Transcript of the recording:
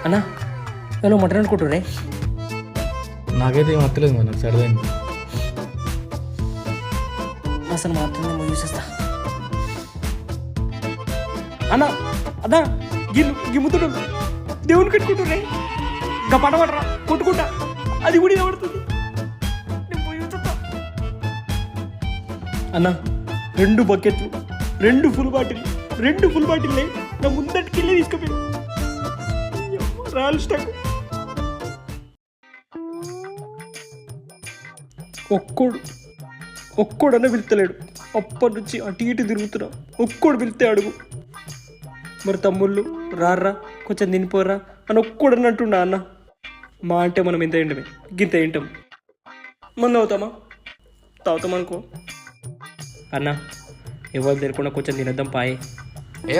అన్నా నేను మటన్ అనుకుంటురే. నాకైతే ఏం అత్తలేదు మరి, నాకు సరిదైంది. అసలు మాత్రం చూసేస్తా అన్నా. అన్నా గిమ్ముతుడు దేవుని కట్టుకుంటురే. ఇంకా పడవడరా కొట్టుకుంటా, అది కూడా పడుతుంది. అన్నా 2 బకెట్లు, 2 ఫుల్ బాటిల్ నా ముందటికెళ్ళి తీసుకుపోయి రాయల్ స్టాక్. ఒక్కోడన్నా పిలుస్తలేడు. అప్పటి నుంచి అటు ఇటు తిరుగుతున్నా. ఒక్కోడు పిలిస్తే అడుగు. మరి తమ్ముళ్ళు రారా కొంచెం తినిపోరా అని ఒక్కడని అంటున్నా. అన్న మా అంటే మనం ఎంత ఏంటమే గింత ఏంటాం. ముందు తాగుతామనుకో. అన్న ఎవరు తినకుండా కొంచెం తినేద్దాం పాయే. ఏ